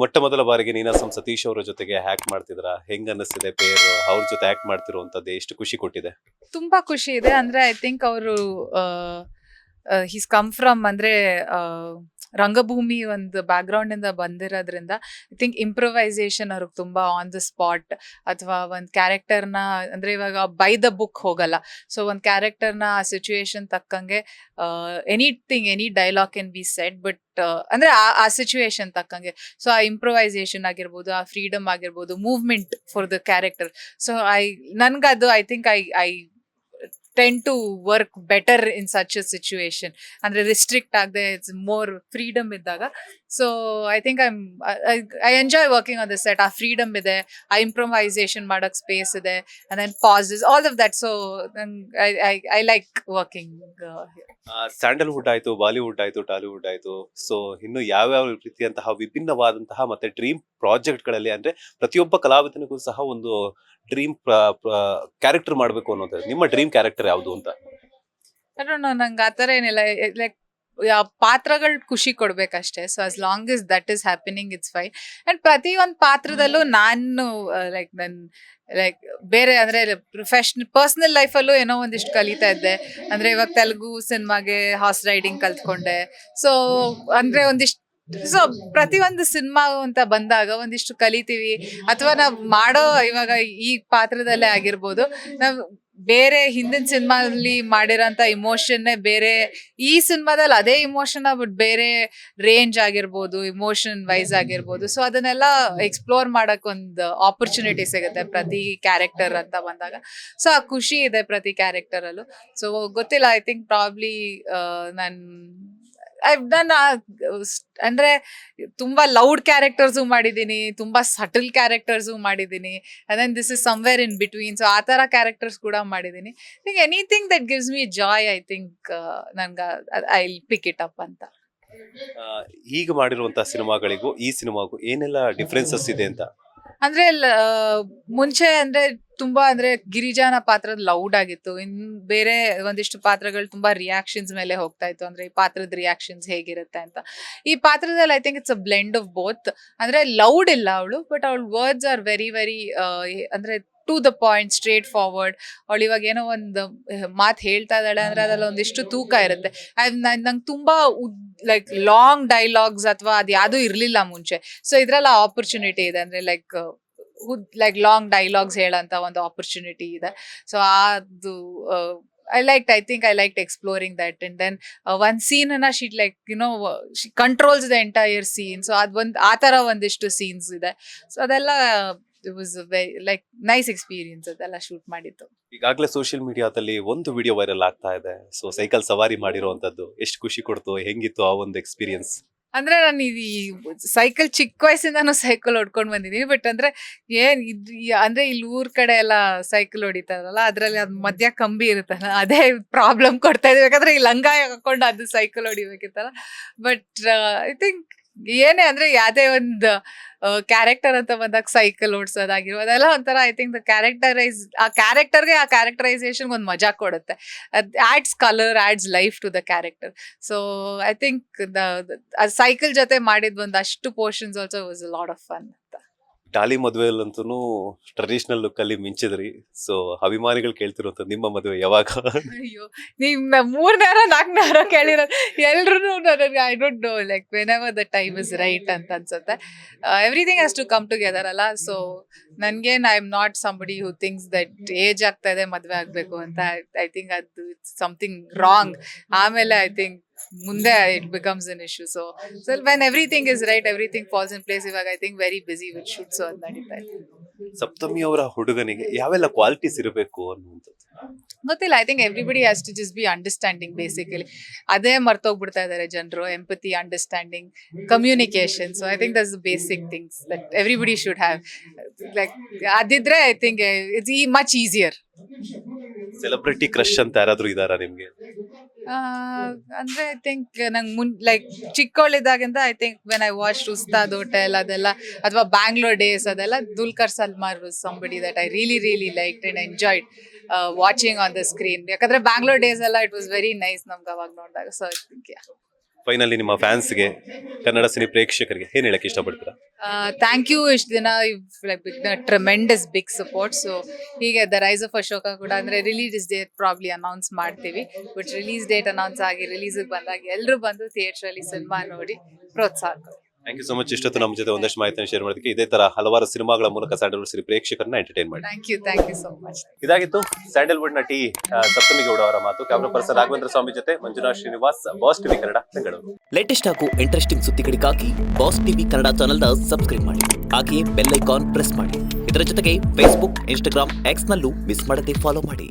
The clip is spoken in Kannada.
ಮೊಟ್ಟ ಮೊದಲ ಬಾರಿಗೆ ನೀನಾಸಂ ಸತೀಶ್ ಅವರ ಜೊತೆಗೆ ಹ್ಯಾಕ್ ಮಾಡ್ತಿದ್ರ, ಹೆಂಗ್ ಅನ್ನಿಸ್ತಿದೆ ಪೇರ್ ಅವ್ರ ಜೊತೆ ಆಕ್ಟ್ ಮಾಡ್ತಿರುವಂತದ್ದು ಎಷ್ಟು ಖುಷಿ ಕೊಟ್ಟಿದೆ? ತುಂಬಾ ಖುಷಿ ಇದೆ. ಅಂದ್ರೆ ಐ ಥಿಂಕ್ ಅವರು ಹಿಸ್ ಕಮ್ ಫ್ರಮ್ ಅಂದ್ರೆ ರಂಗಭೂಮಿ ಒಂದು ಬ್ಯಾಕ್ ಗ್ರೌಂಡ್ ಇಂದ ಬಂದಿರೋದ್ರಿಂದ ಐ ಥಿಂಕ್ ಇಂಪ್ರೊವೈಸೇಷನ್ ಅವ್ರಿಗೆ ತುಂಬಾ ಆನ್ ದ ಸ್ಪಾಟ್ ಅಥವಾ ಒಂದು ಕ್ಯಾರೆಕ್ಟರ್ನ ಅಂದ್ರೆ ಇವಾಗ ಬೈ ದ ಬುಕ್ ಹೋಗಲ್ಲ. ಸೊ ಒಂದು ಕ್ಯಾರೆಕ್ಟರ್ನ ಆ ಸಿಚುಯೇಷನ್ ತಕ್ಕಂಗೆ any dialogue can be set, but ಅಂದ್ರೆ ಆ ಸಿಚುಯೇಷನ್ ತಕ್ಕಂಗೆ. ಸೊ ಆ ಇಂಪ್ರೊವೈಸೇಷನ್ ಆಗಿರ್ಬೋದು, ಆ ಫ್ರೀಡಮ್ ಆಗಿರ್ಬೋದು, movement for the character. So ನನ್ಗದು I think I tend to work better in such a situation. ಅಂದ್ರೆ ರಿಸ್ಟ್ರಿಕ್ಟ್ ಆಗದೆ ಇಟ್ಸ್ ಮೋರ್ ಫ್ರೀಡಮ್ ಇದ್ದಾಗ. So I think I enjoy working on the set. ಆ ಫ್ರೀಡಮ್ ಇದೆ, ಆ ಇಂಪ್ರೊವೈಸೇಷನ್ ಮಾಡಕ್ ಸ್ಪೇಸ್ ಇದೆ, and then pauses, all of that. So I like working. Sandalwood ಆಯ್ತು, ಬಾಲಿವುಡ್ ಆಯ್ತು, ಟಾಲಿವುಡ್ ಆಯ್ತು, ಸೊ ಇನ್ನು ಯಾವ್ಯಾವ ರೀತಿಯಂತಹ ವಿಭಿನ್ನವಾದಂತಹ ಮತ್ತೆ ಡ್ರೀಮ್ ಪ್ರಾಜೆಕ್ಟ್ ಗಳಲ್ಲಿ, ಅಂದ್ರೆ ಪ್ರತಿಯೊಬ್ಬ ಕಲಾವಿದನಿಗೂ ಸಹ ಒಂದು ಡ್ರೀಮ್ ಕ್ಯಾರೆಕ್ಟರ್ ಮಾಡ್ಬೇಕು ಅನ್ನೋದು. ನಿಮ್ಮ ಡ್ರೀಮ್ ಕ್ಯಾರೆಕ್ಟರ್ ಯಾವುದು ಅಂತ? ನಂಗೆ ಆತರ ಏನಿಲ್ಲ. ಲೈಕ್ ಪಾತ್ರಗಳು ಖುಷಿ ಕೊಡ್ಬೇಕಷ್ಟೇ. So as long is that is happening it's fine. And ಪ್ರತಿ ಒಂದು ಪಾತ್ರದಲ್ಲೂ ನಾನು ಲೈಕ್ ಬೇರೆ ಅಂದ್ರೆ ಪರ್ಸನಲ್ ಲೈಫಲ್ಲೂ ಏನೋ ಒಂದಿಷ್ಟು ಕಲಿತಾ ಇದ್ದೆ. ಅಂದ್ರೆ ಇವಾಗ ತೆಲುಗು ಸಿನಿಮಾಗೆ ಹಾರ್ಸ್ ರೈಡಿಂಗ್ ಕಲ್ತ್ಕೊಂಡೆ. ಸೊ ಅಂದ್ರೆ ಒಂದಿಷ್ಟು, ಸೊ ಪ್ರತಿಯೊಂದು ಸಿನಿಮಾ ಅಂತ ಬಂದಾಗ ಒಂದಿಷ್ಟು ಕಲಿತೀವಿ. ಅಥವಾ ನಾವ್ ಮಾಡೋ ಇವಾಗ ಈ ಪಾತ್ರದಲ್ಲೇ ಆಗಿರ್ಬೋದು, ನಾವ್ ಬೇರೆ ಹಿಂದಿನ ಸಿನಿಮಾದಲ್ಲಿ ಮಾಡಿರೋಂಥ ಇಮೋಷನ್ನೇ ಬೇರೆ ಈ ಸಿನಿಮಾದಲ್ಲಿ ಅದೇ ಇಮೋಷನ್ ಬಟ್ ಬೇರೆ ರೇಂಜ್ ಆಗಿರ್ಬೋದು, ಇಮೋಷನ್ ವೈಸ್ ಆಗಿರ್ಬೋದು. ಸೊ ಅದನ್ನೆಲ್ಲ ಎಕ್ಸ್ಪ್ಲೋರ್ ಮಾಡಕ್ ಒಂದು ಆಪರ್ಚುನಿಟಿ ಸಿಗುತ್ತೆ ಪ್ರತಿ ಕ್ಯಾರೆಕ್ಟರ್ ಅಂತ ಬಂದಾಗ. ಸೊ ಆ ಖುಷಿ ಇದೆ ಪ್ರತಿ ಕ್ಯಾರೆಕ್ಟರ್ ಅಲ್ಲೂ. ಸೊ ಗೊತ್ತಿಲ್ಲ, ಐ ಥಿಂಕ್ ಪ್ರಾಬ್ಲಿ ನಾನು ಅಂದ್ರೆ ತುಂಬಾ ಲೌಡ್ ಕ್ಯಾರೆಕ್ಟರ್ಸು ಮಾಡಿದ್ದೀನಿ, ತುಂಬಾ ಸಟಲ್ ಕ್ಯಾರೆಕ್ಟರ್ಸು ಮಾಡಿದ್ದೀನಿ, and then this is somewhere in between. So ಆ ತರ ಕ್ಯಾರೆಕ್ಟರ್ಸ್ ಕೂಡ ಮಾಡಿದ್ದೀನಿ. Think anything that gives me joy, I think ನನ್ಗೆ ಐ ಪಿಕ್ ಇಟ್ ಅಪ್ ಅಂತ. ಈಗ ಮಾಡಿರುವಂತಹ ಸಿನಿಮಾಗಳಿಗೂ ಈ ಸಿನಿಮಾಗೂ ಏನೆಲ್ಲ ಡಿಫ್ರೆನ್ಸಸ್ ಇದೆ ಅಂತ? ಅಂದ್ರೆ ಮುಂಚೆ ಅಂದ್ರೆ ತುಂಬಾ ಅಂದ್ರೆ ಗಿರಿಜಾನ ಪಾತ್ರ ಲೌಡ್ ಆಗಿತ್ತು. ಇನ್ ಬೇರೆ ಒಂದಿಷ್ಟು ಪಾತ್ರಗಳು ತುಂಬಾ ರಿಯಾಕ್ಷನ್ಸ್ ಮೇಲೆ ಹೋಗ್ತಾ ಇತ್ತು. ಅಂದ್ರೆ ಈ ಪಾತ್ರದ ರಿಯಾಕ್ಷನ್ಸ್ ಹೇಗಿರುತ್ತೆ ಅಂತ. ಈ ಪಾತ್ರದಲ್ಲಿ I think it's a blend of both. ಅಂದ್ರೆ ಲೌಡ್ ಇಲ್ಲ ಅವಳು, ಬಟ್ ಅವಳ ವರ್ಡ್ಸ್ ಆರ್ ವೆರಿ ವೆರಿ ಅಂದ್ರೆ to the point, straight forward. ಅವಳು ಇವಾಗ ಏನೋ ಒಂದು ಮಾತು ಹೇಳ್ತಾ ಇದ್ದಾಳೆ ಅಂದ್ರೆ ಅದ್ರಲ್ಲಿ ಒಂದಿಷ್ಟು ತೂಕ ಇರುತ್ತೆ. ನಂಗೆ ತುಂಬಾ ಲೈಕ್ ಲಾಂಗ್ ಡೈಲಾಗ್ಸ್ ಅಥವಾ ಅದು ಯಾವ್ದು ಇರ್ಲಿಲ್ಲ ಮುಂಚೆ. ಸೊ ಇದ್ರಲ್ಲಿ ಆಪರ್ಚುನಿಟಿ ಇದೆ. ಅಂದ್ರೆ ಲೈಕ್ ಲಾಂಗ್ ಡೈಲಾಗ್ಸ್ ಹೇಳಂತ ಒಂದು ಆಪರ್ಚುನಿಟಿ ಇದೆ. ಸೊ ಅದು I think I liked exploring that. And then one scene na she she controls the entire scene. So ad one ಆತರ ಒಂದಿಷ್ಟು ಸೀನ್ಸ್ ಇದೆ. ಸೊ ಅದೆಲ್ಲ it was a very like nice experience ಅದೆಲ್ಲ ಶೂಟ್ ಮಾಡಿದ್ದು. ಈಗಾಗಲೇ ಸೋಷಿಯಲ್ ಮೀಡಿಯಾದಲ್ಲಿ ಒಂದು ವಿಡಿಯೋ ವೈರಲ್ ಆಗ್ತಾ ಇದೆ. ಸೊ ಸೈಕಲ್ ಸವಾರಿ ಮಾಡಿರುವಂತದ್ದು ಎಷ್ಟು ಖುಷಿ ಕೊಡ್ತು, ಹೆಂಗಿತ್ತು ಆ ಒಂದು ಎಕ್ಸ್ಪೀರಿಯನ್ಸ್? ಅಂದ್ರೆ ನಾನು ಈ ಸೈಕಲ್ ಚಿಕ್ಕ ವಯಸ್ಸಿಂದಾನು ಸೈಕಲ್ ಹೊಡ್ಕೊಂಡ್ ಬಂದಿದೀನಿ. ಬಟ್ ಅಂದ್ರೆ ಅಂದ್ರೆ ಇಲ್ಲಿ ಊರ್ ಕಡೆ ಎಲ್ಲ ಸೈಕಲ್ ಹೊಡಿತಾರಲ್ಲ, ಅದ್ರಲ್ಲಿ ಅದ್ ಮಧ್ಯ ಕಂಬಿ ಇರುತ್ತಲ್ಲ, ಅದೇ ಪ್ರಾಬ್ಲಮ್ ಕೊಡ್ತಾ ಇದೆ. ಯಾಕಂದ್ರೆ ಈ ಲಂಗ ಹಾಕೊಂಡು ಅದು ಸೈಕಲ್ ಹೊಡಿಬೇಕಿತ್ತಲ್ಲ. ಬಟ್ ಐ ಥಿಂಕ್ ಏನೇ ಅಂದ್ರೆ ಯಾವ್ದೇ ಒಂದು ಕ್ಯಾರೆಕ್ಟರ್ ಅಂತ ಬಂದಾಗ ಸೈಕಲ್ ಓಡಿಸೋದಾಗಿರೋ ಅದೆಲ್ಲ ಒಂಥರ ಐ ಥಿಂಕ್ ಆ ಕ್ಯಾರೆಕ್ಟರೈಸೇಷನ್ ಒಂದು ಮಜಾ ಕೊಡುತ್ತೆ. Adds colour, adds life to the character. So I think cycle ಜೊತೆ ಮಾಡಿದ್ ಒಂದಷ್ಟು portions also was a lot of fun ಅಂತ. ಡಾಲಿ ಮದುವೆಯಲ್ಲಂತೂ ಟ್ರೆಡಿಷನಲ್ ಲುಕ್ ಅಲ್ಲಿ ಮಿಂಚಿದ್ರಿ. ಸೊ ಅಭಿಮಾನಿಗಳು ಕೇಳ್ತಿರುವಂತ ನಿಮ್ಮ ಮದುವೆ ಯಾವಾಗ? ಅಯ್ಯೋ, ನಿಮ್ಮ 3ನೇರ 4ನೇರ ಕೇಳಿರೋದು ಎಲ್ರು ನನಗೆ I don't know, like whenever the time is right ಅಂತ ಅನ್ಸುತ್ತೆ. Everything has to come together ಅಲ್ಲ. ಸೊ ನನ್ಗೇನ್ I am not somebody who thinks that age ಆಗ್ತಾ ಇದೆ ಮದ್ವೆ ಆಗ್ಬೇಕು ಅಂತ. ಐ ಥಿಂಕ್ ಅದು ಇಟ್ಸ್ ಸಮಥಿಂಗ್ ರಾಂಗ್. ಆಮೇಲೆ ಐ ಥಿಂಕ್ ಮುಂದೆ it becomes an issue. So when everything is right, everything falls in place. ಇವಾಗ I think very busy with shoots ಅದು ನಡೀತಾ ಇದೆ. ಸಪ್ತಮಿ ಅವರ ಹುಡುಗನಿಗೆ ಯಾವೆಲ್ಲ ಕ್ವಾಲಿಟೀಸ್ ಇರಬೇಕು ಅನ್ನುವಂಥದ್ದು ಗೊತ್ತಿಲ್ಲ. I think everybody has to just be understanding. Basically ಅದೇ ಮರ್ತೋಗ್ಬಿಡ್ತಾ ಇದಾರೆ ಜನರು. Empathy, understanding, communication. So I think that's the basic things that everybody should have. Like ಅದಿದ್ರೆ I think it's much easier. Celebrity crush ಅಂತ ಯಾರಾದ್ರೂ ಇದಾರಾ ನಿಮ್ಗೆ? ಅಂದ್ರೆ ಐ ಥಿಂಕ್ ನಂಗೆ ಲೈಕ್ ಚಿಕ್ಕವಳಿದ್ದಾಗಿಂದ I think when I watch Ustad Hotel ಅದೆಲ್ಲ, ಅಥವಾ ಬ್ಯಾಂಗ್ಳೂರ್ ಡೇಸ್ ಅದೆಲ್ಲ, Dulquer Salmaan was somebody that I really liked and enjoyed watching on the screen. ಯಾಕಂದ್ರೆ ಬ್ಯಾಂಗ್ಳೂರ್ ಡೇಸ್ ಎಲ್ಲ ಇಟ್ ವಾಸ್ ವೆರಿ ನೈಸ್ ನಮ್ಗೆ ಅವಾಗ ನೋಡಿದಾಗ. ಸೊ ಐ ಥಿಂಕ್ ಫೈನಲಿ ನಿಮ್ಮ ಫ್ಯಾನ್ಸ್ಗೆ, ಕನ್ನಡ ಸಿನಿ ಪ್ರೇಕ್ಷಕರಿಗೆ ಏನ್ ಹೇಳಕ್ ಇಷ್ಟಪಡ್ತೀರಾ? Thank you. ಇಷ್ಟು ದಿನ ಟ್ರೆಮೆಂಡಸ್ ಬಿಗ್ ಸಪೋರ್ಟ್. ಸೊ ಹೀಗೆ ದ ರೈಸ್ ಆಫ್ ಅಶೋಕ ಕೂಡ ಅಂದ್ರೆ ರಿಲೀಸ್ ಡೇಟ್ ಪ್ರಾಬ್ಲಿ ಅನೌನ್ಸ್ ಮಾಡ್ತೀವಿ. ಬಟ್ ರಿಲೀಸ್ ಡೇಟ್ ಅನೌನ್ಸ್ ಆಗಿ ರಿಲೀಸ್ ಬಂದಾಗ ಎಲ್ಲರೂ ಬಂದು ಥಿಯೇಟರ್ ಅಲ್ಲಿ ಸಿನಿಮಾ ನೋಡಿ ಪ್ರೋತ್ಸಾಹ ಕೊಡಿ. Thank you so much. ಇಷ್ಟೊತ್ತು ನಮ್ಮ ಜೊತೆ ಒಂದಷ್ಟು ಮಾಹಿತಿಯನ್ನು ಶೇರ್ ಮಾಡೋದಕ್ಕೆ. ಇದೇ ತರ ಹಲವಾರು ಸಿನಿಮಾಗಳ ಮೂಲಕ ಸ್ಯಾಂಡಲ್ವುಡ್ ಸಿನಿ ಪ್ರೇಕ್ಷಕರನ್ನ ಎಂಟರ್ಟೈನ್ ಮಾಡಿ. Thank you so much. ಇದಾಗಿತ್ತು ಸ್ಯಾಂಡಲ್ವುಡ್ ನಟಿ ಸಪ್ತಮಿ ಗೌಡ ಅವರ ಮಾತು. ಕ್ಯಾಮರಾ ಪರ್ಸನ್ ರಾಘವೇಂದ್ರ ಸ್ವಾಮಿ ಜೊತೆ Manjunath Srinivas, boss TV Kannada, Bengaluru. Latest ಹಾಗೂ ಇಂಟ್ರೆಸ್ಟಿಂಗ್ ಸುದ್ದಿಗಳಿಗಾಗಿ ಬಾಸ್ ಟಿವಿ ಕನ್ನಡ ಚಾನೆಲ್ನ ಸಬ್ಸ್ಕ್ರೈಬ್ ಮಾಡಿ. ಹಾಗೆಯೇ ಬೆಲ್ ಐಕಾನ್ ಪ್ರೆಸ್ ಮಾಡಿ. ಇದರ ಜೊತೆಗೆ ಫೇಸ್ಬುಕ್, ಇನ್ಸ್ಟಾಗ್ರಾಮ್, ಎಕ್ಸ್ ನಲ್ಲೂ ಮಿಸ್ ಮಾಡದೆ ಫಾಲೋ ಮಾಡಿ.